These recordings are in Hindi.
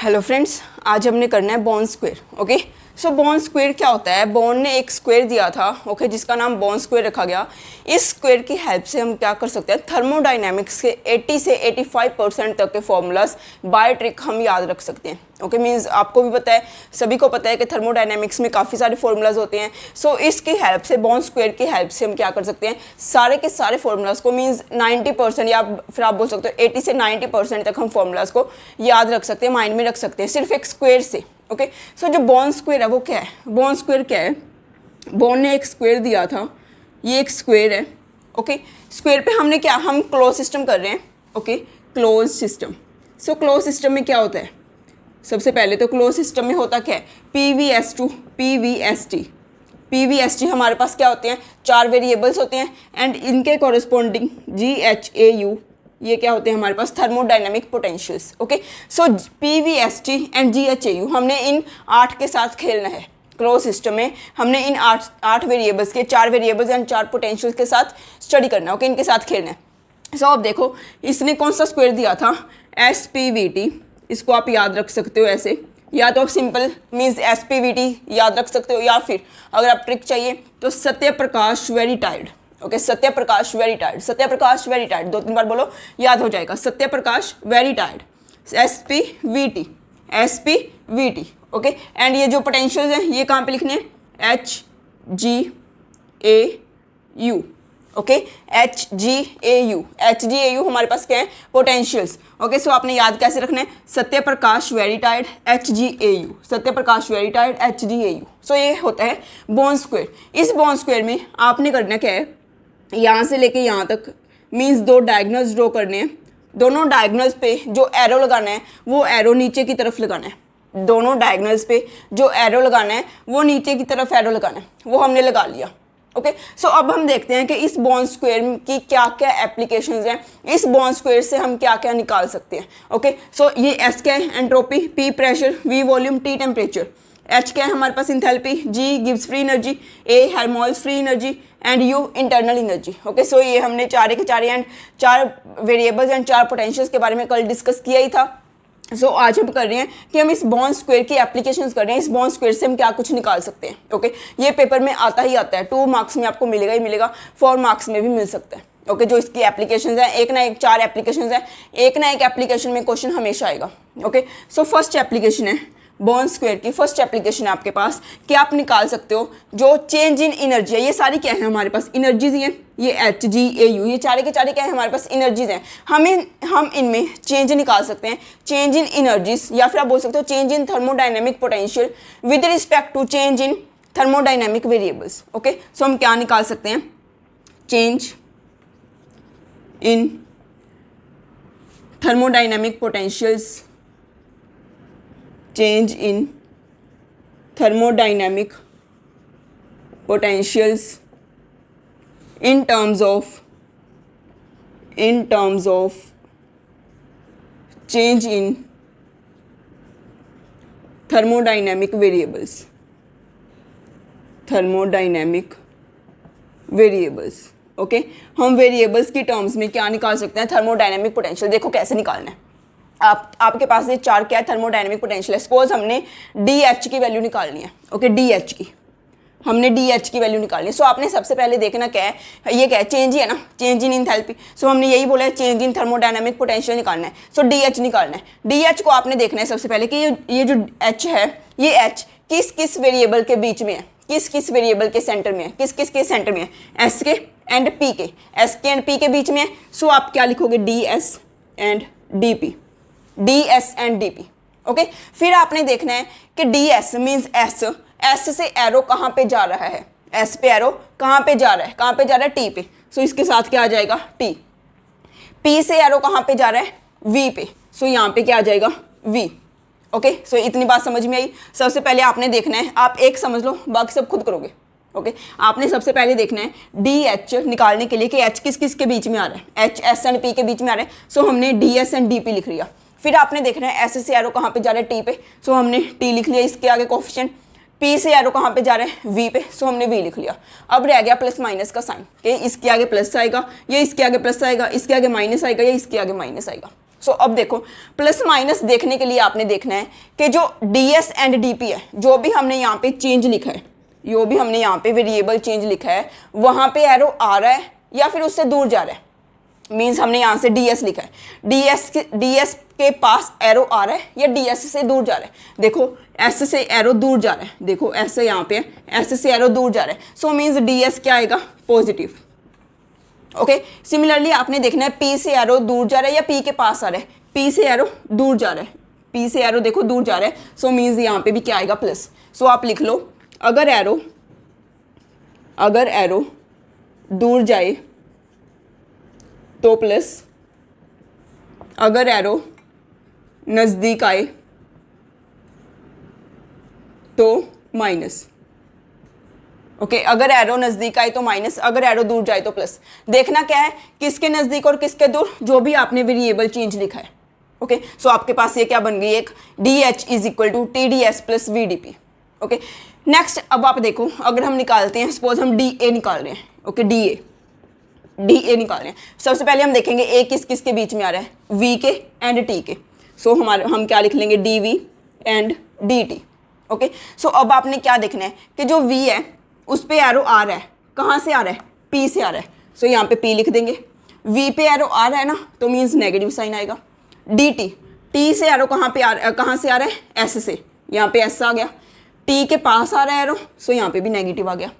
हेलो फ्रेंड्स, आज हमने करना है बॉर्न स्क्वायर। ओके, सो बॉर्न स्क्वायर क्या होता है? बॉर्न ने एक स्क्वायर दिया था, ओके, जिसका नाम बॉर्न स्क्वायर रखा गया। इस स्क्वायर की हेल्प से हम क्या कर सकते हैं? थर्मोडाइनमिक्स के 80 से 85% तक के फॉर्मूलाज बाय ट्रिक हम याद रख सकते हैं। ओके, मीन्स आपको भी पता है, सभी को पता है कि थर्मोडाइनमिक्स में काफ़ी सारे फॉर्मूलाज होते हैं। सो इसकी हेल्प से, बॉर्न स्क्वायर की हेल्प से हम क्या कर सकते हैं? सारे के सारे फॉर्मूलाज को, मीन्स 90% या फिर आप बोल सकते हो 80 से 90% तक हम फॉर्मूलाज को याद रख सकते हैं, माइंड में रख सकते हैं, सिर्फ एक स्क्वायर से। ओके, सो जो बॉर्न स्क्वायर है वो क्या है? बॉर्न स्क्वायर क्या है? बॉर्न ने एक स्क्वायर दिया था, ये एक स्क्वायर है। ओके, स्क्वायर पे हमने क्या, हम क्लोज सिस्टम कर रहे हैं। Okay, close system. So close system में क्या होता है? सबसे पहले तो क्लोज सिस्टम में होता क्या है? PVS2 PVST। PVST हमारे पास क्या होते हैं? 4 वेरिएबल्स होते हैं एंड इनके कॉरेस्पॉन्डिंग GHAU ये क्या होते हैं हमारे पास? Thermodynamic potentials. Okay, so PVST and GHAU हमने इन 8 के साथ खेलना है। क्लोज सिस्टम में हमने इन 8 वेरिएबल्स के 4 वेरिएबल्स एंड 4 पोटेंशियल्स के साथ स्टडी करना है। ओके, इनके साथ खेलना है। सो अब देखो, इसने कौन सा स्क्वायर दिया था? SPVT। इसको आप याद रख सकते हो ऐसे, या तो आप सिंपल मीन्स SPVT याद रख सकते हो, या फिर अगर आप ट्रिक चाहिए तो Satyaprakash very tired. Okay, Satyaprakash very tired, Satyaprakash very tired 2-3 बार बोलो, याद हो जाएगा। Satyaprakash very tired, SPVT SPVT। Okay, and ये जो पोटेंशियल्स हैं ये कहाँ पे लिखने हैं? HGAU। ओके, HGAU हमारे पास क्या है? पोटेंशियल्स। ओके, सो आपने याद कैसे रखना है? Satyaprakash very tired HGAU, Satyaprakash very tired HGAU। सो ये होता है बॉर्न स्क्वायर। इस बॉर्न स्क्वायर में आपने करना क्या है? यहाँ से लेके यहाँ तक मीन्स 2 डायगोनल्स ड्रॉ करने हैं। दोनों डायगोनल्स पे जो एरो लगाना है वो एरो नीचे की तरफ लगाना है। दोनों डायगोनल्स पे जो एरो लगाना है वो नीचे की तरफ एरो लगाना है, वो हमने लगा लिया। ओके, सो अब हम देखते हैं कि इस बॉर्न स्क्वायर की क्या क्या एप्लीकेशंस हैं, इस बॉर्न स्क्वायर से हम क्या क्या निकाल सकते हैं। ओके, सो ये S क्या है? Entropy, P pressure, V volume, T temperature, H क्या है हमारे पास? इंथैल्पी, G गिव्स free energy, A Helmholtz free energy and U internal energy. Okay, so ये हमने 4 के 4 एंड 4 वेरिएबल्स एंड 4 पोटेंशियल्स के बारे में कल डिस्कस किया ही था। सो आज हम कर रहे हैं कि हम इस बॉर्न स्क्वायर की एप्लीकेशंस कर रहे हैं, इस बॉर्न स्क्वायर से हम क्या कुछ निकाल सकते हैं। ओके, ये पेपर में आता ही आता है, 2 मार्क्स में आपको मिलेगा ही मिलेगा, 4 मार्क्स में भी मिल सकता है। ओके, जो इसकी एप्लीकेशंस हैं, एक ना एक 4 एप्लीकेशंस हैं, एक ना एक एप्लीकेशन में क्वेश्चन हमेशा आएगा। ओके, सो फर्स्ट एप्लीकेशन है बॉर्न स्क्वायर की। फर्स्ट एप्लीकेशन है आपके पास कि आप निकाल सकते हो जो चेंज इन एनर्जी है। ये सारी क्या है हमारे पास? एनर्जीज ही हैं। ये HGAU ये 4 के 4 क्या है हमारे पास? एनर्जीज हैं। हम इनमें चेंज निकाल सकते हैं, चेंज इन एनर्जीज, या फिर आप बोल सकते हो change in thermodynamic potential with respect to change in thermodynamic variables. Okay, so हम क्या निकाल सकते हैं? Change in thermodynamic potentials, change in thermodynamic potentials in terms of change in thermodynamic variables, okay, हम वेरिएबल्स की टर्म्स में क्या निकाल सकते हैं? Thermodynamic potential. देखो कैसे निकालना है। आपके पास ये 4 क्या है? थर्मोडाइनमिक पोटेंशियल है। सपोज हमने DH की वैल्यू निकालनी है। ओके, DH की हमने DH की वैल्यू निकालनी है। सो आपने सबसे पहले देखना क्या है? ये क्या है? चेंज ही है ना, चेंज इन इंथैल्पी। सो हमने यही बोला है, चेंज इन थर्मोडाइनमिक पोटेंशियल निकालना है। सो DH निकालना है। DH को आपने देखना है सबसे पहले कि ये जो H है, ये H किस किस वेरिएबल के बीच में है, किस किस वेरिएबल के सेंटर में है, किस किस के सेंटर में है? S के एंड P के, S के एंड P के बीच में है। सो आप क्या लिखोगे? DS and DP, DS and DP। Okay, फिर आपने देखना है कि DS मीन्स S से एरो कहाँ पे जा रहा है? S पे एरो कहाँ पे जा रहा है? कहाँ पे जा रहा है? T पे। सो इसके साथ क्या आ जाएगा? T। P से एरो कहाँ पे जा रहा है? V पे। सो यहाँ पे क्या आ जाएगा? V। ओके, सो इतनी बात समझ में आई। सबसे पहले आपने देखना है, आप एक समझ लो, बाकी सब खुद करोगे। ओके, आपने सबसे पहले देखना है DH निकालने के लिए कि H किस किस के बीच में आ रहा है? H S एंड P के बीच में आ रहा है। सो हमने DS एंड DP लिख लिया। फिर आपने देखना है S से एरो कहाँ पे जा रहा है? T पे। सो हमने T लिख लिया, इसके आगे कोफिशिएंट। P से एरो कहाँ पे जा रहा है? V पे। सो हमने V लिख लिया। अब रह गया प्लस माइनस का साइन कि इसके आगे प्लस आएगा, या इसके आगे प्लस आएगा, इसके आगे माइनस आएगा, या इसके आगे माइनस आएगा। सो अब देखो प्लस माइनस देखने के लिए आपने देखना है कि जो ds एंड dp है, जो भी हमने यहाँ पे चेंज लिखा है, जो भी हमने यहाँ पे वेरिएबल चेंज लिखा है, वहाँ पे एरो आ रहा है या फिर उससे दूर जा रहा है। मीन्स हमने यहाँ से ds लिखा है, ds के पास एरो आ रहा है या ds से दूर जा रहा है। देखो s से एरो दूर जा रहा है, देखो ऐसे यहाँ पे s से एरो दूर जा रहा है, सो मीन्स ds क्या आएगा, पॉजिटिव। ओके, सिमिलरली आपने देखना है p से एरो दूर जा रहा है या p के पास आ रहा है, p से एरो दूर जा रहा है, p से एरो देखो दूर जा रहा है, सो मीन्स यहाँ पे भी क्या आएगा, प्लस। सो आप लिख लो अगर एरो दूर जाए तो प्लस, अगर एरो नज़दीक आए तो माइनस। ओके, अगर एरो नज़दीक आए तो माइनस, अगर एरो दूर जाए तो प्लस। देखना क्या है, किसके नज़दीक और किसके दूर, जो भी आपने वेरिएबल चेंज लिखा है। ओके, सो आपके पास ये क्या बन गई, एक DH is equal to TDS plus VDP। Okay, next अब आप देखो, अगर हम निकालते हैं, सपोज हम DA निकाल रहे हैं। ओके, DA निकाल रहे हैं। सबसे पहले हम देखेंगे A किस किस के बीच में आ रहा है, V के एंड T के। सो हम क्या लिख लेंगे, DV and DT। Okay, so अब आपने क्या देखना है कि जो V है उस पे एरो आ रहा है, कहाँ से आ रहा है, P से आ रहा है, सो यहाँ पे P लिख देंगे। V पे एरो आ रहा है ना, तो मीन्स नेगेटिव साइन आएगा। DT, T से एरो कहाँ से आ रहा है, S से, यहाँ पे S आ गया। T के पास आ रहा है एरो, सो यहाँ पे भी नेगेटिव आ गया।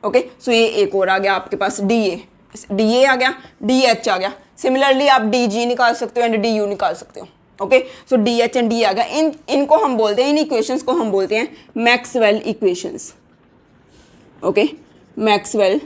ओके, सो ये एक और आ गया आपके पास, DA आ गया, DH आ गया। सिमिलरली आप DG निकाल सकते हो एंड DU निकाल सकते हो। Okay, so DH and D आ गया। इनको हम बोलते हैं, इन इक्वेशंस को हम बोलते हैं Maxwell equations. Okay, Maxwell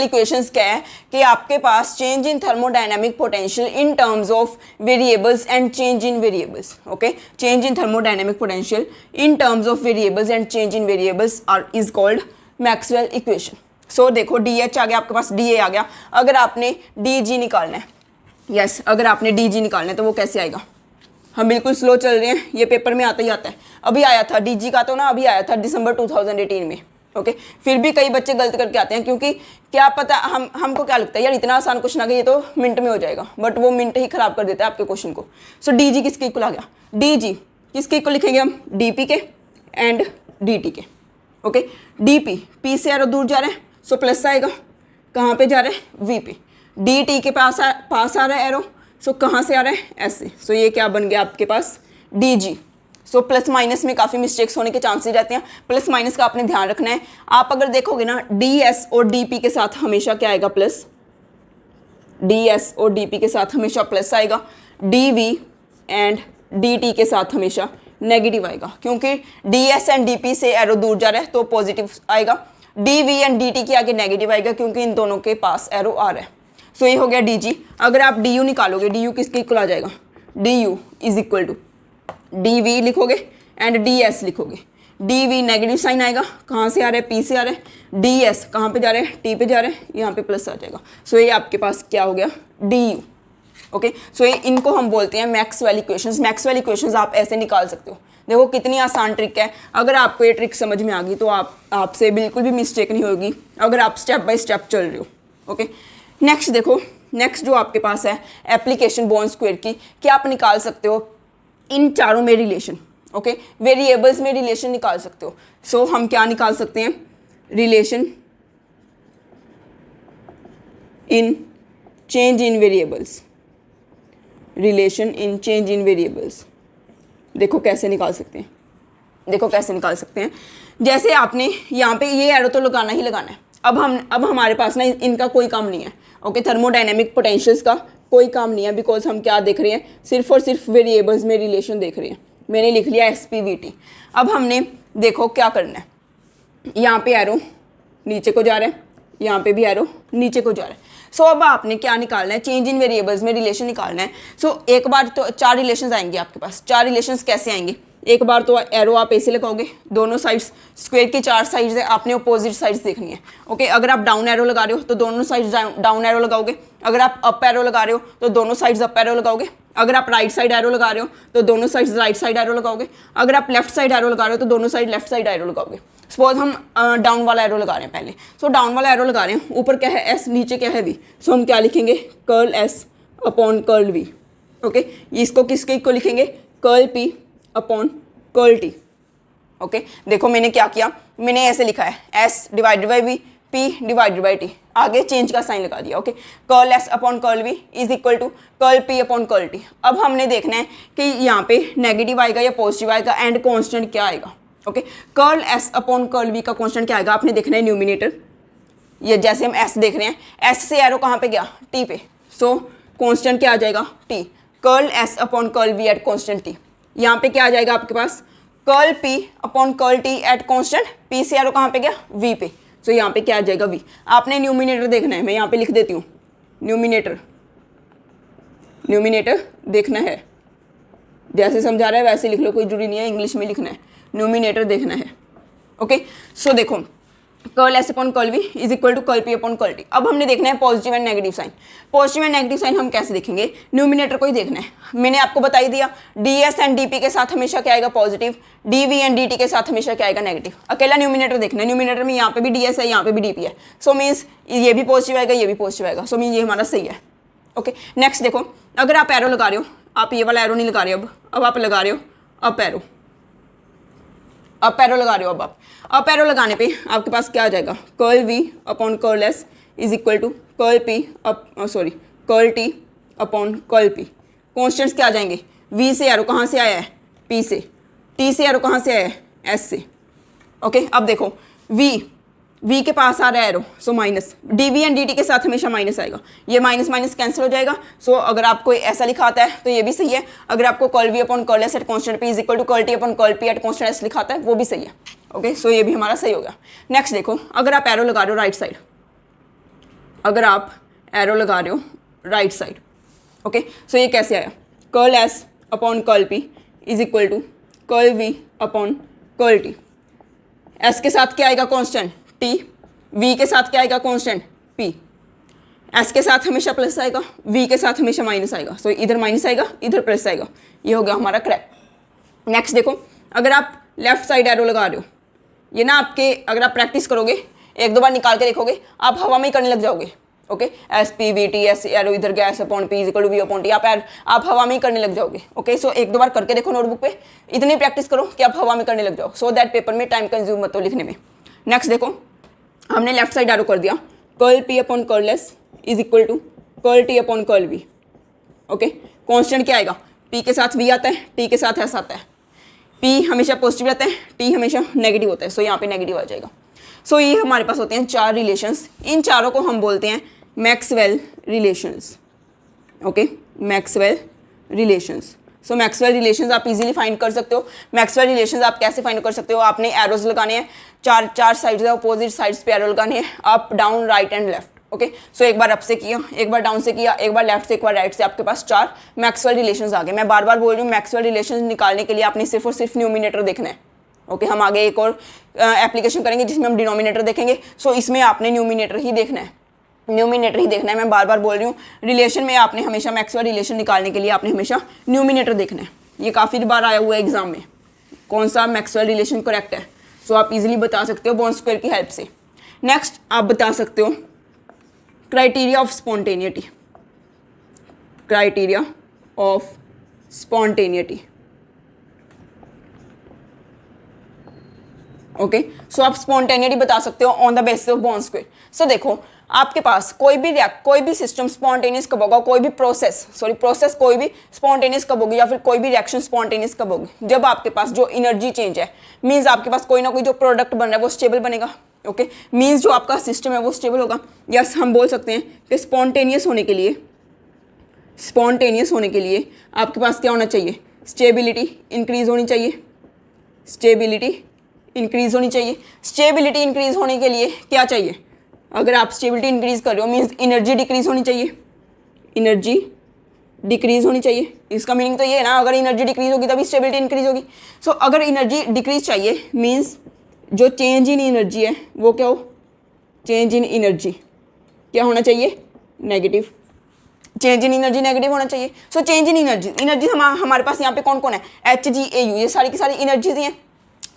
equations क्या है कि आपके पास change in thermodynamic potential in terms of variables and change in variables. Okay, change in thermodynamic potential in terms of variables and change in variables is called Maxwell equation. So देखो DH आ गया आपके पास, DA आ गया। अगर आपने DG निकालना है, यस, अगर आपने DG निकालना है तो वो कैसे आएगा, हम बिल्कुल स्लो चल रहे हैं, ये पेपर में आता ही आता है। अभी आया था DG का, तो ना अभी आया था दिसंबर 2018 में। ओके, फिर भी कई बच्चे गलत करके आते हैं, क्योंकि क्या पता, हमको क्या लगता है यार इतना आसान क्वेश्चन आ गया, ये तो मिनट में हो जाएगा, बट वो मिनट ही खराब कर देता है आपके क्वेश्चन को। सो DG किसके इक्वल आ गया, DG किसके इक्वल लिखेंगे हम, DP के एंड DT के। ओके, DP, P से एरो दूर जा रहा है, सो प्लस आएगा, कहाँ पे जा रहा है, V पे। DT के पास आ रहा है एरो, सो कहाँ से आ रहा है, S से। सो ये क्या बन गया आपके पास, DG। सो प्लस माइनस में काफ़ी मिस्टेक्स होने के चांसेस रहते हैं, प्लस माइनस का आपने ध्यान रखना है। आप अगर देखोगे ना, DS और DP के साथ हमेशा क्या आएगा, प्लस। DS और DP के साथ हमेशा प्लस आएगा, DV एंड DT के साथ हमेशा नेगेटिव आएगा, क्योंकि DS एंड DP से एरो दूर जा रहा है तो पॉजिटिव आएगा। DV एंड DT के आगे नेगेटिव आएगा, क्योंकि इन दोनों के पास एरो आ रहा है। सो ये हो गया DG। अगर आप DU निकालोगे, DU किसके इक्वल आ जाएगा, DU is equal to DV लिखोगे एंड DS लिखोगे। DV नेगेटिव साइन आएगा, कहाँ से आ रहा है, P से आ रहा है। DS कहाँ पे जा रहे हैं, T पे जा रहे हैं, यहाँ पे प्लस आ जाएगा। सो ये आपके पास क्या हो गया, DU। ओके, सो ये इनको हम बोलते हैं मैक्सवेल इक्वेशंस। मैक्सवेल इक्वेशंस आप ऐसे निकाल सकते हो। देखो कितनी आसान ट्रिक है, अगर आपको ये ट्रिक समझ में आ गई तो आपसे बिल्कुल भी मिस्टेक नहीं होगी, अगर आप स्टेप बाय स्टेप चल रहे हो। ओके, नेक्स्ट देखो, नेक्स्ट जो आपके पास है एप्लीकेशन बॉर्न स्क्वायर की, क्या आप निकाल सकते हो इन चारों में रिलेशन। ओके, वेरिएबल्स में रिलेशन निकाल सकते हो। सो हम क्या निकाल सकते हैं, relation in change in variables, relation in change in variables. देखो कैसे निकाल सकते हैं, देखो कैसे निकाल सकते हैं। जैसे आपने यहाँ पे ये एरो तो लगाना ही लगाना है। अब हमारे पास ना इनका कोई काम नहीं है। ओके, थर्मोडायनेमिक पोटेंशियल्स का कोई काम नहीं है, बिकॉज हम क्या देख रहे हैं, सिर्फ और सिर्फ वेरिएबल्स में रिलेशन देख रहे हैं। मैंने लिख लिया SPVT। अब हमने देखो क्या करना है, यहाँ पे एरो नीचे को जा रहा है, यहाँ पे भी एरो नीचे को जा रहा है। सो अब आपने क्या निकालना है, चेंज इन वेरिएबल्स में रिलेशन निकालना है। सो एक बार तो 4 रिलेशंस आएंगे आपके पास। 4 रिलेशंस कैसे आएंगे, एक बार तो एरो आप ऐसे लगाओगे, दोनों साइड्स, स्क्वायर की 4 साइड्स है, आपने अपोजिट साइड्स देखनी है। ओके, अगर आप डाउन एरो लगा रहे हो तो दोनों साइड्स डाउन एरो लगाओगे, अगर आप अप एरो लगा रहे हो तो दोनों साइड्स अप एरो लगाओगे, अगर आप राइट साइड एरो लगा रहे हो तो दोनों साइड्स राइट साइड एरो लगाओगे, अगर आप लेफ्ट साइड एरो लगा रहे हो तो दोनों साइड लेफ्ट साइड एरो लगाओगे। सपोज हम डाउन वाला एरो लगा रहे हैं पहले। सो डाउन वाला एरो लगा रहे हैं, ऊपर क्या है S, नीचे क्या है V। सो हम क्या लिखेंगे, curl S upon curl V। Okay, इसको किसके इक्वल लिखेंगे, curl P upon curl T। Okay, देखो मैंने क्या किया, मैंने ऐसे लिखा है S divided by V, P divided by T, आगे चेंज का साइन लगा दिया। Okay, curl S upon curl V is equal to curl P upon curl T। अब हमने देखना है कि यहाँ पे नेगेटिव आएगा या पॉजिटिव आएगा एंड कॉन्स्टेंट क्या आएगा। Okay, curl S upon curl V का कॉन्स्टेंट क्या आएगा, आपने देखना है न्यूमिनेटर, ये जैसे हम S देख रहे हैं, S से एरो कहाँ पे गया, T पे, सो कॉन्स्टेंट क्या आ जाएगा, T, curl S upon curl V at constant T। यहाँ पे क्या आ जाएगा आपके पास, curl P upon curl T at constant P से एरो कहाँ पे गया, V पे, सो यहाँ पे क्या आ जाएगा, V। आपने न्यूमिनेटर देखना है, मैं यहाँ पे लिख देती हूँ, न्यूमिनेटर देखना है, जैसे समझा रहा है वैसे लिख लो, कोई जरूरी नहीं है इंग्लिश में लिखना है, न्यूमिनेटर देखना है। ओके, सो देखो curl S upon curl V is equal to curl P upon curl T। अब हमने देखना है positive and negative sign. Positive and negative sign हम कैसे देखेंगे, न्यूमिनेटर को ही देखना है। मैंने आपको बता ही दिया, DS एंड DP के साथ हमेशा क्या आएगा, पॉजिटिव, DV एंड DT के साथ हमेशा क्या आएगा, नेगेटिव। अकेला न्यूमिनेटर देखना है, न्यूमिनेटर में यहाँ पे भी DS है, यहाँ पे भी DP है, सो मीन्स ये भी पॉजिटिव आएगा, ये भी पॉजिटिव आएगा, सो मीन्स ये हमारा सही है। ओके, नेक्स्ट देखो, अगर आप एरो लगा रहे हो, आप ये वाला एरो नहीं लगा रहे हो, अब आप लगा रहे हो अप एरो, अप एरो लगा रहे हो, अब आप अप एरो लगाने पे आपके पास क्या आ जाएगा, curl V upon curl S is equal to curl P curl T upon curl P। Constants क्या आ जाएंगे, V से एरो कहाँ से आया है, P से, T से एरो कहाँ से आया है, S से। ओके, अब देखो V के पास आ रहा है arrow, so minus, DV and DT के साथ हमेशा माइनस आएगा, ये माइनस माइनस कैंसिल हो जाएगा। सो अगर आपको ऐसा लिखा आता है तो ये भी सही है, अगर आपको curl V upon curl S at constant P is equal to curl T upon curl P at constant S लिखा आता है, वो भी सही है। ओके, सो ये भी हमारा सही हो गया। नेक्स्ट देखो, अगर आप एरो लगा रहे हो राइट साइड, अगर आप एरो लगा रहे हो राइट साइड, ओके, सो ये कैसे आया, curl S upon curl P is equal to curl V upon curl T। S के साथ क्या आएगा, कॉन्स्टेंट T, V के साथ क्या आएगा, कॉन्स्टेंट P, S के साथ हमेशा प्लस आएगा, V के साथ हमेशा माइनस आएगा, सो इधर माइनस आएगा, इधर प्लस आएगा, ये हो गया हमारा करेक्ट। नेक्स्ट देखो, अगर आप लेफ्ट साइड एरो लगा रहे हो, ये ना आपके, अगर आप प्रैक्टिस करोगे, एक दो बार निकाल के देखोगे, आप हवा में ही करने लग जाओगे। Okay, SP VT S arrow इधर गया, S upon P is equal to V upon T, आप हवा में ही करने लग जाओगे। ओके, सो एक दो बार करके देखो नोटबुक पे, इतनी प्रैक्टिस करो कि आप हवा में करने लग जाओ, सो दैट पेपर में टाइम कंज्यूम मत हो लिखने में। नेक्स्ट देखो, हमने लेफ्ट साइड एरो कर दिया, curl P upon curl S is equal to curl T upon curl V। Okay, constant क्या आएगा, P के साथ V आता है, T के साथ S आता है, P हमेशा पॉजिटिव रहता है, T हमेशा नेगेटिव होता है, सो यहाँ पे नेगेटिव आ जाएगा। सो ये हमारे पास होते हैं चार रिलेशंस, इन चारों को हम बोलते हैं Maxwell relations. Okay, Maxwell relations. So Maxwell relations आप इजीली फाइंड कर सकते हो। मैक्सवेल रिलेशंस आप कैसे फाइंड कर सकते हो, आपने एरोज लगाने हैं, चार साइड्स है, अपोजिट साइड्स पे एरो लगाने हैं, up down right and left. Okay, so एक बार अप से किया, एक बार डाउन से किया, एक बार लेफ्ट से, एक बार राइट से, आपके पास चार मैक्सवेल रिलेशंस आ गए। मैं बार बार बोल रही हूँ, मैक्सवेल रिलेशंस निकालने के लिए आपने सिर्फ और सिर्फ न्यूमिनेटर देखना है। ओके, हम आगे एक और एप्लीकेशन करेंगे जिसमें हम डिनोमिनेटर देखेंगे, सो इसमें आपने न्यूमिनेटर ही देखना है, न्यूमिनेटर ही देखना है। मैं बार बार बोल रही हूँ, रिलेशन में आपने हमेशा मैक्सवेल रिलेशन निकालने के लिए आपने हमेशा न्यूमिनेटर देखना है। ये काफ़ी बार आया हुआ है एग्जाम में, कौन सा मैक्सवेल रिलेशन करेक्ट है, सो आप इजीली बता सकते हो बॉर्न स्क्वायर की हेल्प से। नेक्स्ट आप बता सकते हो criteria of spontaneity, criteria of spontaneity. Okay, so आप स्पॉन्टेनिटी बता सकते हो on the basis of Born square. So देखो, आपके पास कोई भी सिस्टम स्पॉन्टेनियस कब होगा, कोई भी प्रोसेस कोई भी स्पॉन्टेनियस कब होगी, या फिर कोई भी रिएक्शन स्पॉन्टेनियस कब होगी, जब आपके पास जो एनर्जी चेंज है, मीन्स आपके पास कोई ना कोई जो प्रोडक्ट बन रहा है वो स्टेबल बनेगा। ओके, मीन्स जो आपका सिस्टम है वो स्टेबल होगा। यस, हम बोल सकते हैं कि स्पॉन्टेनियस होने के लिए आपके पास क्या होना चाहिए, स्टेबिलिटी इंक्रीज होनी चाहिए, स्टेबिलिटी इंक्रीज होने के लिए क्या चाहिए, अगर आप स्टेबिलिटी इंक्रीज कर रहे हो मीन्स एनर्जी डिक्रीज होनी चाहिए, इसका मीनिंग तो ये है ना, अगर एनर्जी डिक्रीज होगी तभी स्टेबिलिटी इंक्रीज होगी। सो अगर एनर्जी डिक्रीज चाहिए मीन्स जो चेंज इन एनर्जी है वो क्या हो, चेंज इन एनर्जी क्या होना चाहिए, negative, change in energy negative होना चाहिए। सो चेंज इन एनर्जी हमारे पास यहाँ पे कौन कौन है, HgAu, ये सारी की सारी एनर्जीज हैं।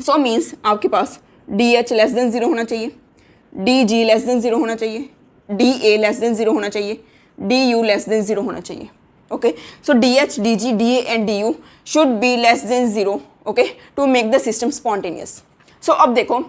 सो मीन्स आपके पास DH लेस देन 0 होना चाहिए, DG लेस देन 0 होना चाहिए, DA लेस देन 0 होना चाहिए, डी यू लेस देन 0 होना चाहिए। Okay, so D H, D G, D A and D U should be less than 0, okay, to make the system spontaneous. So अब देखो,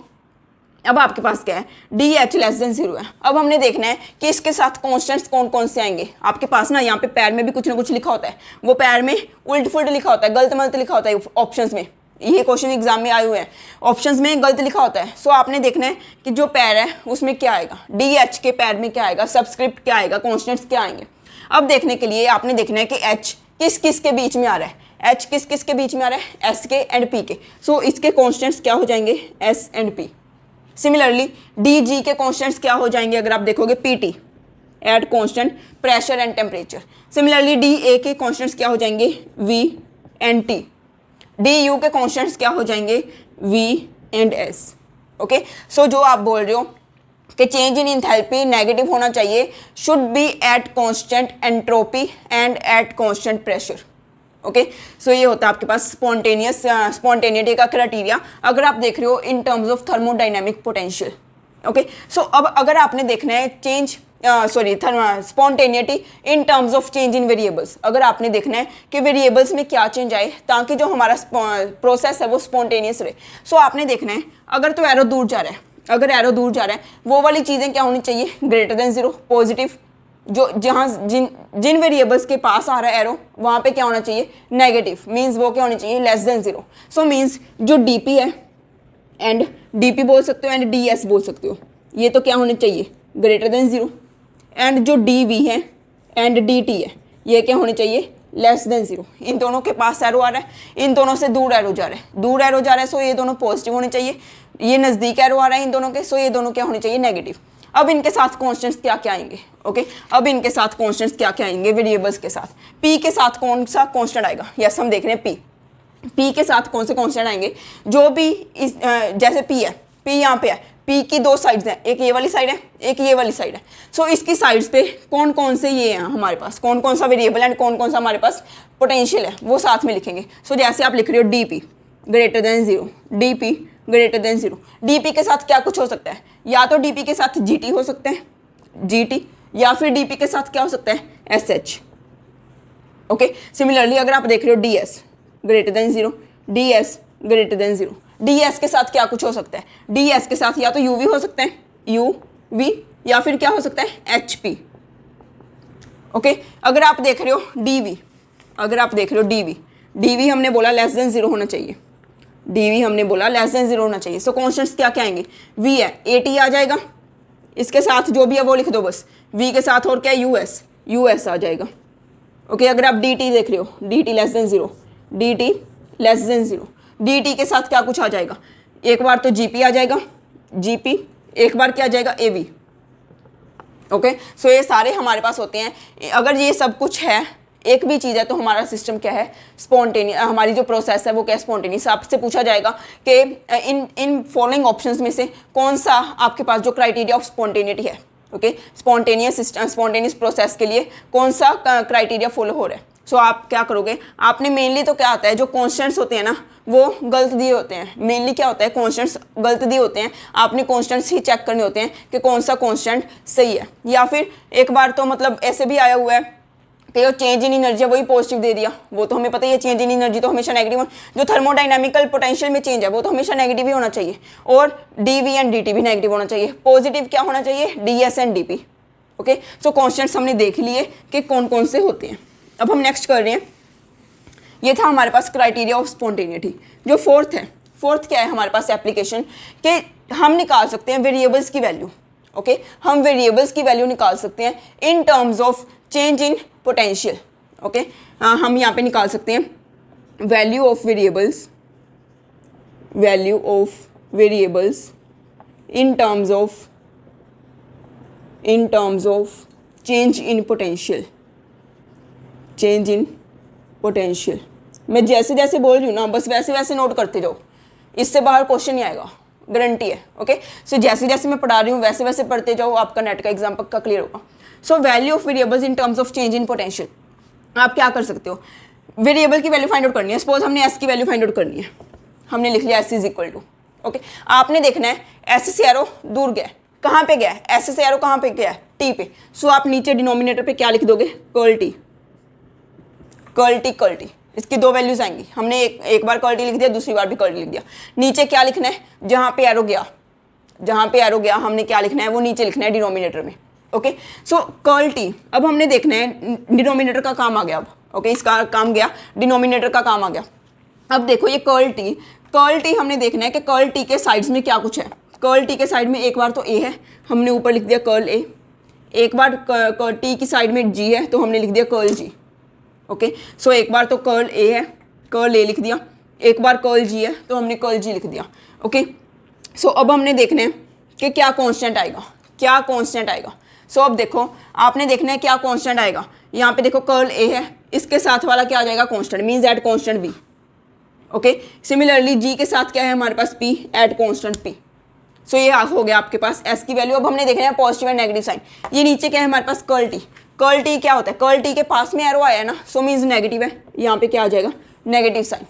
अब आपके पास क्या है, डी एच लेस देन 0 है। अब हमने देखना है कि इसके साथ कॉन्स्टेंट्स कौन कौन से आएंगे। आपके पास ना यहाँ पे पैर में भी कुछ ना कुछ लिखा होता है, वो पैर में उल्ट फुल्ट लिखा होता है, गलत मलत लिखा होता है ऑप्शंस में। ये क्वेश्चन एग्जाम में आए हुए हैं, ऑप्शंस में गलत लिखा होता है। सो आपने देखना है कि जो पैर है उसमें क्या आएगा, डी एच के पैर में क्या आएगा, सबस्क्रिप्ट क्या आएगा, कॉन्स्टेंट्स क्या आएंगे। अब देखने के लिए आपने देखना है कि एच किस किस के बीच में आ रहा है, एच किस किस के बीच में आ रहा है, एस के एंड पी के। सो इसके कॉन्स्टेंट्स क्या हो जाएंगे, S and P. Similarly D G के कॉन्स्टेंट्स क्या हो जाएंगे, अगर आप देखोगे P T at constant pressure and temperature. Similarly D A के कॉन्स्टेंट्स क्या हो जाएंगे, V and T. D U के कॉन्स्टेंट्स क्या हो जाएंगे, V and S. Okay, so जो आप बोल रहे हो कि चेंज इन इंथैल्पी नेगेटिव होना चाहिए, should be at constant entropy and at constant pressure. Okay, so ये होता है आपके पास स्पॉन्टेनिटी का क्राइटेरिया, अगर आप देख रहे हो in terms of thermodynamic potential. Okay, so अब अगर आपने देखना है change spontaneity in terms of change in variables, अगर आपने देखना है कि वेरिएबल्स में क्या चेंज आए ताकि जो हमारा प्रोसेस है वो स्पॉन्टेनियस रहे। सो आपने देखना है, अगर तो एरो दूर जा रहा है, अगर एरो दूर जा रहा है वो वाली चीज़ें क्या होनी चाहिए, ग्रेटर देन 0, पॉजिटिव। जो जहाँ जिन वेरिएबल्स के पास आ रहा है एरो वहाँ पे क्या होना चाहिए, नेगेटिव, मींस वो क्या होनी चाहिए, लेस देन 0। सो मींस जो डीपी है एंड डीपी बोल सकते हो एंड डीएस बोल सकते हो, ये तो क्या होने चाहिए, ग्रेटर देन 0। एंड जो डी है एंड डी टी है, ये क्या होनी चाहिए, लेस देन 0। इन दोनों के पास एरो आ रहा है, इन दोनों से दूर एरो जा रहा है, दूर एरो जा रहा है, सो ये दोनों पॉजिटिव होने चाहिए। ये नज़दीक एरो आ रहा है इन दोनों के, सो ये दोनों क्या होने चाहिए, नेगेटिव। अब इनके साथ कॉन्स्टेंट्स क्या क्या आएंगे, ओके, अब इनके साथ कॉन्स्टेंट्स क्या क्या आएंगे वेरिएबल्स के साथ। पी के साथ कौन सा कॉन्स्टेंट आएगा, यस हम देख रहे हैं पी के साथ कौन से कॉन्स्टेंट आएंगे, जो भी इस जैसे पी है, पी यहाँ पे है, पी की दो साइड्स हैं, एक ये वाली साइड है, एक ये वाली साइड है। सो इसकी साइड्स पे कौन कौन से ये हैं हमारे पास, कौन कौन सा वेरिएबल एंड कौन कौन सा हमारे पास पोटेंशियल है, वो साथ में लिखेंगे। सो जैसे आप लिख रहे हो D P greater than 0, D P greater than 0, DP के साथ क्या कुछ हो सकता है, या तो डीपी के साथ जीटी हो सकते हैं, जीटी, या फिर डीपी के साथ क्या हो सकता है, एसएच। ओके, सिमिलरली अगर आप देख रहे हो DS greater than 0, DS greater than 0, DS के साथ क्या कुछ हो सकता है, डीएस के साथ या तो यूवी हो सकता है, यूवी, या फिर क्या हो सकता है, एचपी। ओके, अगर आप देख रहे हो डीवी, अगर आप देख रहे हो डीवी, डीवी हमने बोला लेस देन 0 होना चाहिए, डीवी हमने बोला लेस देन 0 होना चाहिए। सो कॉन्स्टेंट्स क्या क्या आएंगे, वी है, एटी आ जाएगा, इसके साथ जो भी है वो लिख दो बस, वी के साथ और क्या है, यूएस, यूएस आ जाएगा। ओके, अगर आप डी टी देख रहे हो, D T less than 0, D T less than 0, D T के साथ क्या कुछ आ जाएगा, एक बार तो जीपी आ जाएगा, जीपी, एक बार क्या आ जाएगा, एवी। ओके, सो ये सारे हमारे पास होते हैं। अगर ये सब कुछ है, एक भी चीज़ है, तो हमारा सिस्टम क्या है, स्पॉन्टेनियस, हमारी जो प्रोसेस है वो क्या है, स्पॉन्टेनियस। आपसे पूछा जाएगा कि इन फॉलोइंग ऑप्शंस में से कौन सा आपके पास जो क्राइटेरिया ऑफ स्पॉन्टेनिटी है, okay, spontaneous system, spontaneous process के लिए कौन सा क्राइटेरिया फॉलो हो रहा है। सो आप क्या करोगे, आपने मेनली तो क्या आता है, जो कॉन्स्टेंट्स होते हैं ना वो गलत दिए होते हैं। मेनली क्या होता है, कॉन्स्टेंट्स गलत दिए होते हैं, आपने कॉन्स्टेंट्स ही चेक करने होते हैं कि कौन सा कॉन्स्टेंट सही है। या फिर एक बार तो मतलब ऐसे भी आया हुआ है कि जो चेंज इन एनर्जी वही पॉजिटिव दे दिया, वो तो हमें पता ही है, चेंज इन एनर्जी तो हमेशा नेगेटिव, जो थर्मोडाइनमिकल पोटेंशियल में चेंज है वो तो हमेशा नेगेटिव ही होना चाहिए, और डीवी एंड डीटी भी नेगेटिव होना चाहिए। पॉजिटिव क्या होना चाहिए, DS and DP. Okay, so constants हमने देख लिए कि कौन कौन से होते हैं। अब हम नेक्स्ट कर रहे हैं, ये था हमारे पास क्राइटेरिया ऑफ स्पॉन्टेनिटी। जो फोर्थ है, फोर्थ क्या है हमारे पास एप्लीकेशन, कि हम निकाल सकते हैं वेरिएबल्स की वैल्यू। ओके, हम वेरिएबल्स की वैल्यू निकाल सकते हैं इन terms of change in potential. Okay, हम यहाँ पे निकाल सकते हैं value of variables, value of variables in terms of change in potential, change in potential. मैं जैसे जैसे बोल रही हूँ ना बस वैसे वैसे नोट करते जाओ, इससे बाहर क्वेश्चन नहीं आएगा, गारंटी है। ओके, सो जैसे जैसे मैं पढ़ा रही हूँ वैसे वैसे पढ़ते जाओ, आपका नेट का एग्जाम पक्का क्लियर होगा। So value of variables in terms of change in potential, आप क्या कर सकते हो, वेरिएबल की वैल्यू फाइंड आउट करनी है। सपोज हमने एस की वैल्यू फाइंड आउट करनी है, हमने लिख लिया S is equal to, okay, आपने देखना है एस से एरो दूर गया, कहाँ पे गया है, ऐसे से एरो कहाँ पे गया है, टी पे। सो आप नीचे डिनोमिनेटर पे क्या लिख दोगे, curl T, curl T, curl T. इसकी दो वैल्यूज आएंगी, हमने एक बार कर्ल टी लिख दिया, दूसरी बार भी कर्ल टी लिख दिया। नीचे क्या लिखना है, जहाँ पे एरो गया, जहाँ पे एरो गया हमने क्या लिखना है, वो नीचे लिखना है डिनोमिनेटर में। ओके, सो कर्ल टी अब हमने देखना है, डिनोमिनेटर का काम आ गया अब। ओके, इसका काम गया, डिनोमिनेटर का काम आ गया। अब देखो ये कर्ल टी हमने देखना है कि कर्ल टी के साइड्स में क्या कुछ है। कर्ल टी के साइड में एक बार तो ए है, हमने ऊपर लिख दिया कर्ल ए। एक बार टी की साइड में जी है तो हमने लिख दिया कर्ल जी। ओके, सो एक बार तो कर्ल ए है, कर्ल ए लिख दिया। एक बार कर्ल जी है तो हमने कर्ल जी लिख दिया। ओके, सो अब हमने देखना है कि क्या कांस्टेंट आएगा, क्या कांस्टेंट आएगा। सो अब देखो आपने देखना है क्या कांस्टेंट आएगा। यहाँ पे देखो कर्ल ए है, इसके साथ वाला क्या आ जाएगा, constant, means at constant B. Okay, similarly G के साथ क्या है हमारे पास, P, at constant P. So ये हो गया आपके पास एस की वैल्यू। अब हमने देखना है पॉजिटिव एंड नेगेटिव साइन। ये नीचे क्या है हमारे पास, कर्ल टी। कर्ल टी क्या होता है, कर्ल टी के पास में एरो आया है ना, सो मीन्स नेगेटिव है, यहाँ पे क्या आ जाएगा, नेगेटिव साइन।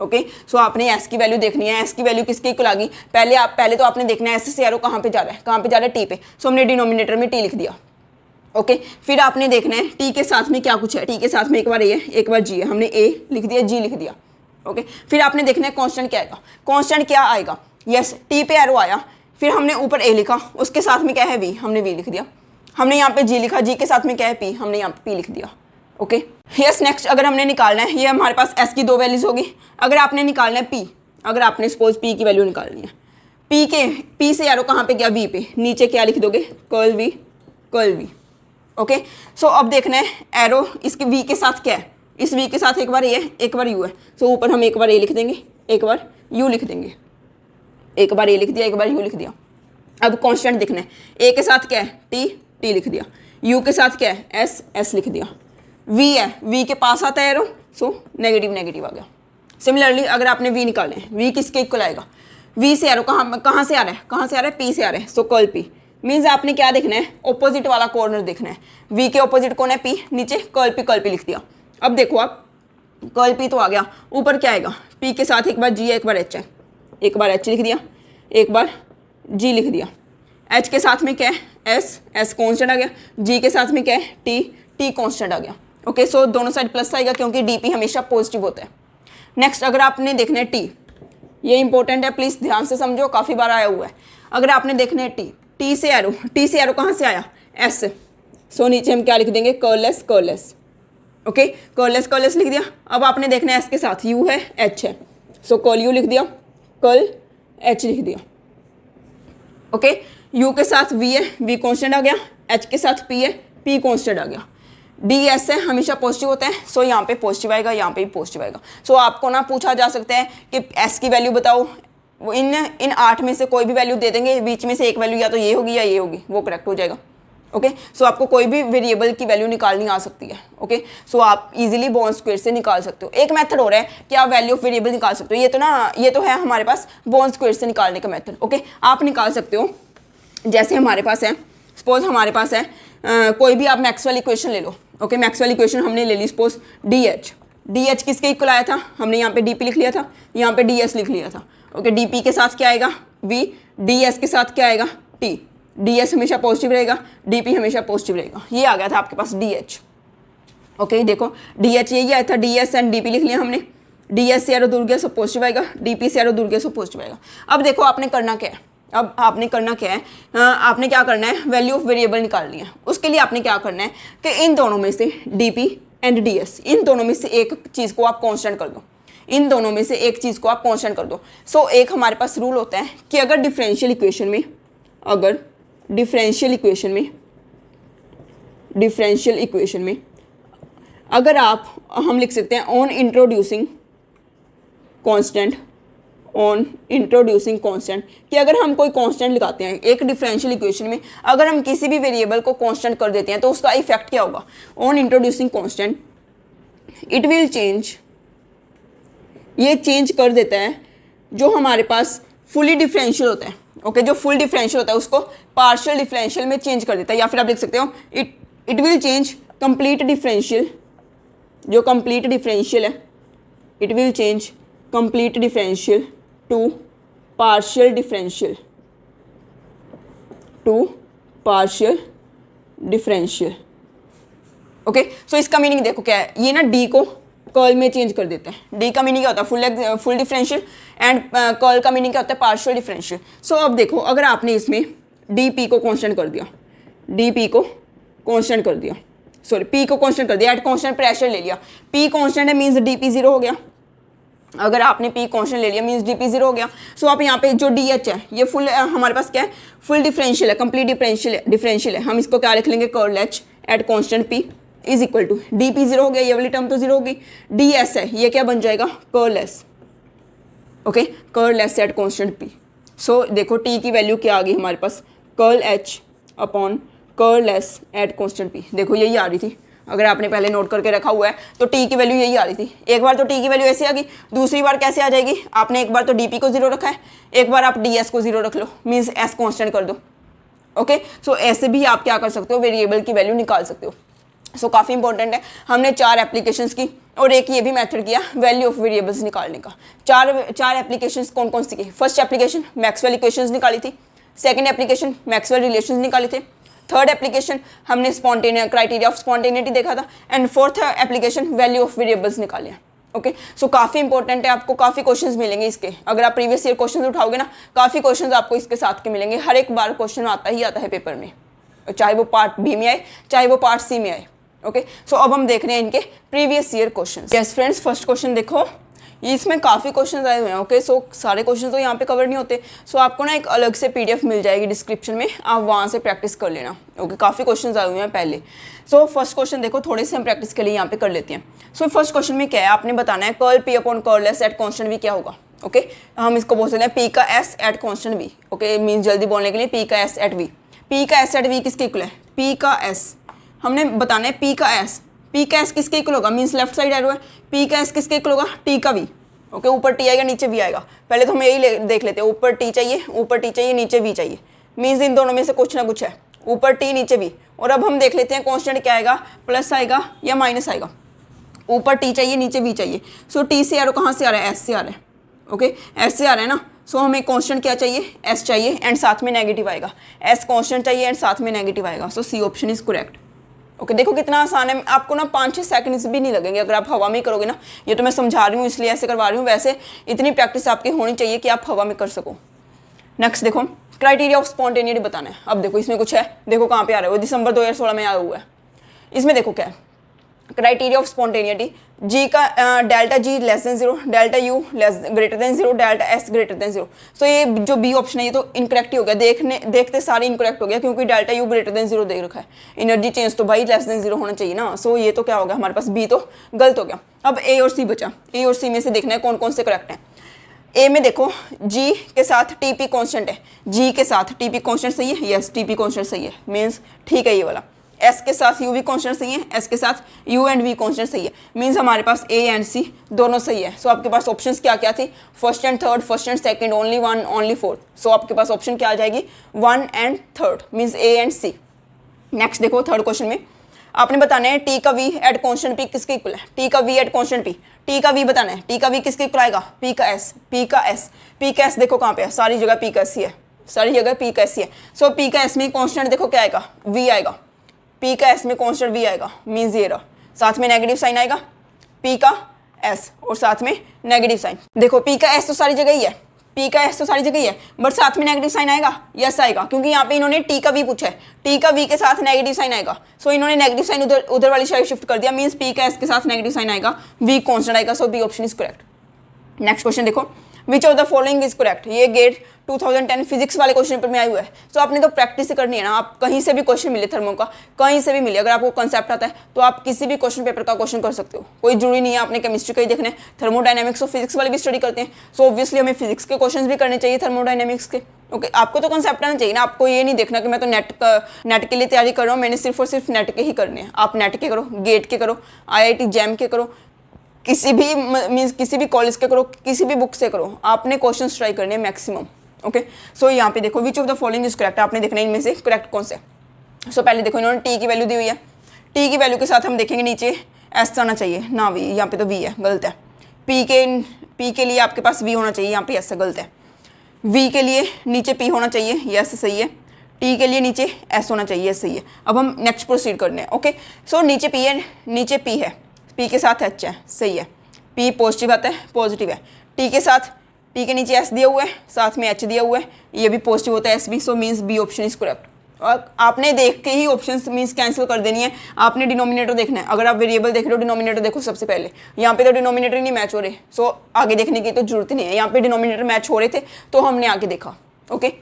ओके, सो आपने एस की वैल्यू देखनी है। एस की वैल्यू किसके इक्वल आ गई, पहले तो आपने देखना है एस से एरो कहाँ पे जा रहा है, कहाँ पे जा रहा है, टी पे। सो हमने डिनोमिनेटर में टी लिख दिया। ओके, फिर आपने देखना है टी के साथ में क्या कुछ है। टी के साथ में एक बार ए है, एक बार जी है, हमने ए लिख दिया, जी लिख दिया। ओके, फिर आपने देखना है कांस्टेंट क्या आएगा, कांस्टेंट क्या आएगा, यस टी पे एरो आया, फिर हमने ऊपर ए लिखा, उसके साथ में क्या है वी, हमने वी लिख दिया। हमने यहाँ पे जी लिखा, जी के साथ में क्या है पी, हमने यहाँ पे पी लिख दिया। ओके, यस नेक्स्ट अगर हमने निकालना है, ये हमारे पास एस की दो वैल्यूज होगी। अगर आपने निकालना है पी, अगर आपने सपोज पी की वैल्यू निकालनी है, पी से एरो कहाँ पे गया, वी पे, नीचे क्या लिख दोगे, curl V, curl V. Okay, so अब देखना है एरो इसके वी के साथ क्या है, इस वी के साथ एक बार ए है, एक बार यू है। सो ऊपर हम एक बार ए लिख देंगे, एक बार यू लिख देंगे, एक बार ए लिख दिया, एक बार यू लिख दिया। अब कांस्टेंट दिखना है, ए के साथ क्या है, टी, टी लिख दिया। यू के साथ क्या है, एस, एस लिख दिया। वी है, वी के पास आता है एरो, सो नेगेटिव नेगेटिव आ गया। सिमिलरली अगर आपने वी निकालना है, वी किसके इक्वल आएगा, वी से एरो कहाँ से आ रहा है, कहाँ से आ रहा है, पी से आ रहा है। सो कर्ल पी मीन्स आपने क्या देखना है, ऑपोजिट वाला कॉर्नर देखना है। वी के ऑपोजिट कौन है, पी, नीचे कर्ल पी लिख दिया। अब देखो आप कर्ल पी तो आ गया, ऊपर क्या आएगा, पी के साथ एक बार जी है, एक बार एच है, एक बार एच लिख दिया, एक बार जी लिख दिया। एच के साथ में क्या है, एस, एस कॉन्स्टेंट आ गया। जी के साथ में क्या है, टी, टी कॉन्स्टेंट आ गया। ओके, सो दोनों साइड प्लस आएगा क्योंकि डी पी हमेशा पॉजिटिव होता है। नेक्स्ट अगर आपने देखना है टी, ये इंपॉर्टेंट है, प्लीज़ ध्यान से समझो, काफ़ी बार आया हुआ है। अगर आपने देखना है टी, टी से एरो कहाँ से आया, एस से। सो नीचे हम क्या लिख देंगे, curl S. Okay, curl S लिख दिया। अब आपने देखना है एस के साथ यू है, एच है, सो कर्ल यू लिख दिया, कर्ल एच लिख दिया। ओके, यू के साथ वी है, वी कॉन्स्टेंट आ गया। एच के साथ पी है, पी कॉन्स्टेंट आ गया। डी एस है, हमेशा पॉजिटिव होता है, सो यहाँ पे पॉजिटिव आएगा, यहाँ पे भी पॉजिटिव आएगा। सो आपको ना पूछा जा सकता है कि एस की वैल्यू बताओ, वो इन 8 में से कोई भी वैल्यू दे देंगे, बीच में से एक वैल्यू या तो ये होगी या ये होगी, वो करेक्ट हो जाएगा। ओके, सो आपको कोई भी वेरिएबल की वैल्यू निकालनी आ सकती है। ओके, सो आप इजीली बॉर्न स्क्वायर से निकाल सकते हो। एक मेथड हो रहा है कि आप वैल्यू ऑफ वेरिएबल निकाल सकते हो, ये तो है हमारे पास बॉर्न स्क्वायर से निकालने का मेथड। ओके, आप निकाल सकते हो, जैसे हमारे पास है, सपोज हमारे पास है कोई भी आप मैक्सवेल इक्वेशन ले लो। ओके, मैक्सवेल इक्वेशन हमने ले ली, सपोज डी एच किसके इक्वल आया था, हमने यहाँ पे डी पी लिख लिया था, यहाँ पे डी एस लिख लिया था। ओके, डी पी के साथ क्या आएगा, वी, डी एस के साथ क्या आएगा, टी। डी एस हमेशा पॉजिटिव रहेगा, डी पी हमेशा पॉजिटिव रहेगा। ये आ गया था आपके पास डी एच। ओके, देखो डी एच यही आया था, D S and D P लिख लिया हमने। डी एस से एरो दूर गया, सब पॉजिटिव आएगा, डी पी से एरो दूर गया, सब पॉजिटिव आएगा। अब देखो आपने करना क्या है, आपने क्या करना है, वैल्यू ऑफ वेरिएबल निकालनी है। उसके लिए आपने क्या करना है कि इन दोनों में से D P and D S, इन दोनों में से एक चीज़ को आप कांस्टेंट कर दो, इन दोनों में से एक चीज़ को आप कांस्टेंट कर दो। सो एक हमारे पास रूल होता है कि अगर डिफरेंशियल इक्वेशन में अगर हम लिख सकते हैं ऑन इंट्रोड्यूसिंग कांस्टेंट, कि अगर हम कोई कांस्टेंट लगाते हैं एक डिफरेंशियल इक्वेशन में, अगर हम किसी भी वेरिएबल को कांस्टेंट कर देते हैं तो उसका इफेक्ट क्या होगा, on introducing constant it will change, ये चेंज कर देता है जो हमारे पास फुली डिफरेंशियल होता है। ओके, जो फुल डिफरेंशियल होता है उसको पार्शियल डिफरेंशियल में चेंज कर देता है, या फिर आप लिख सकते हो it will change complete differential, जो कंप्लीट डिफरेंशियल है, it will change complete differential to partial differential. To partial differential. Okay, so इसका मीनिंग देखो क्या है, ये ना डी को कर्ल में चेंज कर देते हैं। डी का मीनिंग क्या होता है, फुल डिफरेंशियल, एंड कर्ल का मीनिंग क्या होता है, पार्शियल डिफरेंशियल। सो अब देखो, अगर आपने इसमें डी पी को कांस्टेंट कर दिया, डी पी को कांस्टेंट कर दिया, सॉरी पी को कांस्टेंट कर दिया, एट कांस्टेंट प्रेशर ले लिया, पी कांस्टेंट है मींस डी पी जीरो हो गया। अगर आपने पी कांस्टेंट ले लिया मींस डी पी जीरो हो गया। सो आप यहाँ पे जो डी एच है ये फुल हमारे पास क्या है, फुल डिफरेंशियल है, कंप्लीट डिफरेंशियल है। हम इसको क्या लिख लेंगे, curl H at constant P is equal to D P zero हो गया, ये वाली टर्म तो जीरो होगी, डी एस है ये क्या बन जाएगा, curl S. Okay, curl S at constant P. So देखो टी की वैल्यू क्या आ गई हमारे पास, curl H upon curl S at constant P. देखो यही आ रही थी, अगर आपने पहले नोट करके रखा हुआ है तो टी की वैल्यू यही आ रही थी। एक बार तो टी की वैल्यू ऐसे आ गई, दूसरी बार कैसे आ जाएगी, आपने एक बार तो डी पी को जीरो रखा है, एक बार आप डी एस को जीरो रख लो, मीन्स एस कांस्टेंट कर दो। ओके, सो ऐसे भी आप क्या कर सकते हो, वेरिएबल की वैल्यू निकाल सकते हो। सो काफ़ी इंपॉर्टेंट है। हमने 4 एप्लीकेशंस की और एक ये भी मेथड किया वैल्यू ऑफ वेरिएबल्स निकालने का। चार एप्लीकेशंस कौन कौन सी की, फर्स्ट एप्लीकेशन मैक्सवेल इक्वेशंस निकाली थी, सेकंड एप्लीकेशन मैक्सवेल रिलेशंस निकाले थे, थर्ड एप्लीकेशन हमने क्राइटेरिया ऑफ स्पॉन्टेनिटी देखा था, and fourth application value of variables निकाले हैं। ओके, सो काफ़ी इंपॉर्टेंट है, आपको काफ़ी क्वेश्चंस मिलेंगे इसके। अगर आप प्रीवियस ईयर क्वेश्चंस उठाओगे ना, काफ़ी क्वेश्चंस आपको इसके साथ के मिलेंगे। हर एक बार क्वेश्चन आता ही आता है पेपर में, चाहे वो पार्ट बी में आए चाहे वो पार्ट सी में आए। ओके, सो अब हम देख रहे हैं इनके previous year questions. Yes friends, first question देखो, इसमें काफ़ी क्वेश्चंस आए हुए हैं। ओके, सो सारे क्वेश्चन तो यहाँ पे कवर नहीं होते, सो आपको ना एक अलग से पीडीएफ मिल जाएगी डिस्क्रिप्शन में, आप वहाँ से प्रैक्टिस कर लेना। ओके, काफ़ी क्वेश्चंस आए हुए हैं पहले। सो फर्स्ट क्वेश्चन देखो, थोड़े से हम प्रैक्टिस के लिए यहाँ पे कर लेते हैं। सो फर्स्ट क्वेश्चन में क्या है, आपने बताना है curl P upon curl S at constant V क्या होगा। ओके, हम इसको बोल सकते हैं पी का S at constant V. Okay, means जल्दी बोलने के लिए पी का एस एट वी। पी का एस एट वी किसके इक्वल है, पी का एस हमने बताना है पी का एस, पी का एस किसके इक्वल होगा, मीन्स लेफ्ट साइड एरो है, पी का एस किसके इक्वल होगा, टी का वी। ओके, ऊपर टी आएगा नीचे वी आएगा, पहले तो हम यही देख लेते हैं, ऊपर टी चाहिए नीचे वी चाहिए, मीन्स इन दोनों में से कुछ ना कुछ है, ऊपर टी नीचे वी। और अब हम देख लेते हैं कांस्टेंट क्या आएगा, प्लस आएगा या माइनस आएगा। ऊपर टी चाहिए नीचे वी चाहिए, सो टी से एरो कहाँ से आ रहा है, एस से आ रहा है। ओके, एस से आ रहा है ना, सो हमें कांस्टेंट क्या चाहिए, एस चाहिए, एंड साथ में नेगेटिव आएगा, एस कांस्टेंट चाहिए एंड साथ में नेगेटिव आएगा। So C option is correct. Okay, देखो कितना आसान है, आपको ना 5-6 सेकंड्स भी नहीं लगेंगे अगर आप हवा में करोगे ना। ये तो मैं समझा रही हूँ इसलिए ऐसे करवा रही हूँ, वैसे इतनी प्रैक्टिस आपकी होनी चाहिए कि आप हवा में कर सको। नेक्स्ट देखो, क्राइटेरिया ऑफ स्पॉन्टेनिटी बताना है। अब देखो इसमें कुछ है, देखो कहाँ पे आ रहा है, वो दिसंबर 2016 में आया हुआ है। इसमें देखो क्या है, क्राइटेरिया ऑफ स्पॉन्टेनिटी, जी का delta G less than zero, delta U greater than zero, delta S greater than zero. So ये जो बी ऑप्शन है ये तो इनकरेक्ट ही हो गया, देखते सारे इनकरेक्ट हो गया, क्योंकि delta U greater than zero दे रखा है, एनर्जी चेंज तो भाई लेस देन जीरो होना चाहिए ना। सो ये तो क्या हो गया हमारे पास, बी तो गलत हो गया। अब ए और सी बचा, ए और सी में से देखना है कौन कौन से करेक्ट हैं। ए में देखो जी के साथ टी पी कॉन्स्टेंट है, जी के साथ टी पी कॉन्स्टेंट सही है, यस टी पी कॉन्स्टेंट सही है, मीन्स ठीक है ये वाला। एस के साथ यू वी कॉन्स्टेंट सही है, एस के साथ यू एंड वी कॉन्स्टेंट सही है, मीन्स हमारे पास ए एंड सी दोनों सही है। सो आपके पास ऑप्शंस क्या क्या थी, first and third, first and second, only one, only fourth. So आपके पास ऑप्शन क्या आ जाएगी, 1 and third, means A and C. Next देखो थर्ड क्वेश्चन में आपने बताना है टी का वी एट कॉन्स्टेंट पी किसके इक्वल है, टी का V at constant P, T का वी बताना है, टी का वी किसके इक्वल आएगा, पी का एस, पी का एस, पी का एस देखो कहाँ पे है, सारी जगह पी का एस ही है, सारी जगह पी का एस ही है। सो पी का एस में कॉन्स्टेंट देखो क्या आएगा, वी आएगा, पी का एस में कॉन्स्टेंट वी आएगा, मीन्स ये रहा, साथ में नेगेटिव साइन आएगा, पी का एस और साथ में नेगेटिव साइन। देखो पी का एस तो सारी जगह ही है, पी का एस तो सारी जगह ही है, बट साथ में नेगेटिव साइन आएगा, यस आएगा, क्योंकि यहाँ पे इन्होंने टी का वी पूछा है, टी का वी के साथ नेगेटिव साइन आएगा। सो इन्होंने नेगेटिव साइन उधर वाली साइड शिफ्ट कर दिया, मीन्स पी का एस के साथ नेगेटिव साइन आएगा, वी कॉन्स्टेंट आएगा। So B option is correct. Next question देखो, which of the following is correct. ये गेट 2010 फिजिक्स वाले क्वेश्चन पेपर में आया हुआ है। तो आपने तो प्रैक्टिस करनी है ना, आप कहीं से भी क्वेश्चन मिले थर्मो का, कहीं से भी मिले, अगर आपको कंसेप्ट आता है तो आप किसी भी क्वेश्चन पेपर का क्वेश्चन कर सकते हो, कोई जरूरी नहीं है आपने केमिस्ट्री का ही देखना है, थर्मोडायनेमिक्स और फिजिक्स वाले भी स्टडी करते हैं। सो ऑब्वियसली हमें फिजिक्स के क्वेश्चन भी करने चाहिए, थर्मोडायनेमिक्स के। ओके, आपको तो कंसेप्ट आना चाहिए ना, आपको ये नहीं देखना कि मैं तो नेट के लिए तैयारी कर रहा हूँ, मैंने सिर्फ और सिर्फ नेट के ही करने हैं। आप नेट के करो, गेट के करो, IIT जैम के करो, किसी भी मीन्स किसी भी कॉलेज के करो, किसी भी बुक से करो, आपने क्वेश्चन ट्राई करने हैं मैक्सिमम। ओके, सो यहाँ पे देखो which of the following is correct, आपने देखना है इनमें से करेक्ट कौन से। सो पहले देखो इन्होंने टी की वैल्यू दी हुई है, टी की वैल्यू के साथ हम देखेंगे नीचे एस आना चाहिए ना वी, यहाँ पे तो वी है, गलत है। पी के लिए आपके पास वी होना चाहिए, यहाँ पे एस गलत है। वी के लिए नीचे पी होना चाहिए, यस सही है। टी के लिए नीचे एस होना चाहिए, सही है। अब हम नेक्स्ट प्रोसीड करने हैं। ओके, सो नीचे पी है, नीचे पी है, पी के साथ एच है, सही है। पी पॉजिटिव आता है, पॉजिटिव है। टी के साथ, टी के नीचे एस दिया हुआ है, साथ में एच दिया हुआ है, ये भी पॉजिटिव होता है एस भी, so means B option is correct. और आपने देख के ही ऑप्शन मीन्स कैंसिल कर देनी है, आपने डिनोमिनेटर देखना है। अगर आप वेरिएबल देख रहे हो, डिनोमिनेटर देखो सबसे पहले। यहाँ पे तो डिनोमिनेटर ही नहीं मैच हो रहे, सो आगे देखने की तो जरूरत नहीं है। यहाँ पे डिनोमिनेटर मैच हो रहे थे तो हमने आगे देखा। ओके,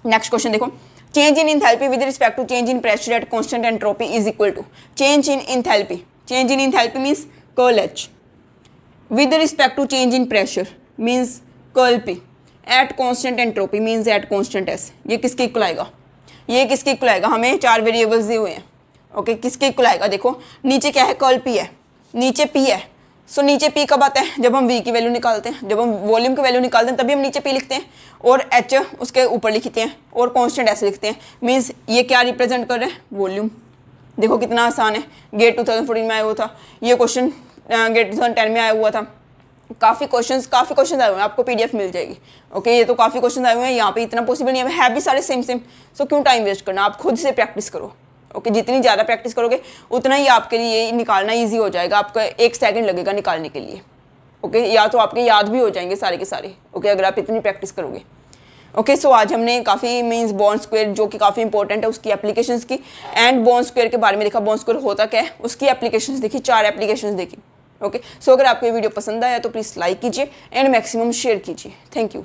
नेक्स्ट क्वेश्चन देखो, change in enthalpy with respect to change in pressure at constant entropy is equal to change in enthalpy. Change in enthalpy means curl H, with respect to change in pressure means curl P, at constant entropy means at constant S. ये किसके इक्वल आएगा? ये किसके इक्वल आएगा? हमें 4 वेरिएबल्स दिए हुए हैं। ओके, किसके इक्वल आएगा? देखो नीचे क्या है, कर्ल पी है, नीचे पी है। सो नीचे पी कब आता है? जब हम वी की वैल्यू निकालते हैं, जब हम वॉल्यूम की वैल्यू निकालते हैं तभी हम नीचे पी लिखते हैं, और एच उसके ऊपर लिखते हैं, और कांस्टेंट ऐसे लिखते हैं। मीन्स ये क्या रिप्रेजेंट कर रहे हैं? वॉल्यूम। देखो कितना आसान है, गेट 2014 में आया हुआ था ये क्वेश्चन, गेट 2010 में आया हुआ था। काफ़ी क्वेश्चंस आए हुए हैं, आपको पीडीएफ मिल जाएगी। ओके, ये तो काफ़ी क्वेश्चन आए हुए हैं, यहाँ पे इतना पॉसिबल नहीं है भी सारे सेम। सो क्यों टाइम वेस्ट करना, आप खुद से प्रैक्टिस करो। ओके, जितनी ज़्यादा प्रैक्टिस करोगे उतना ही आपके लिए निकालना ईजी हो जाएगा, आपका 1 सेकंड लगेगा निकालने के लिए। ओके, या तो आपके याद भी हो जाएंगे सारे के सारे। ओके, अगर आप इतनी प्रैक्टिस करोगे। ओके, सो आज हमने काफ़ी मीन्स बॉन्ड स्क्वायर जो कि काफ़ी इंपॉर्टेंट है उसकी एप्लीकेशंस की, एंड बॉन्ड स्क्वायर के बारे में देखा, बॉन्ड स्क्वायर होता क्या है उसकी एप्लीकेशंस देखी, 4 एप्लीकेशंस देखी। ओके, सो अगर आपको ये वीडियो पसंद आया तो प्लीज़ लाइक कीजिए एंड मैक्सिमम शेयर कीजिए। Thank you.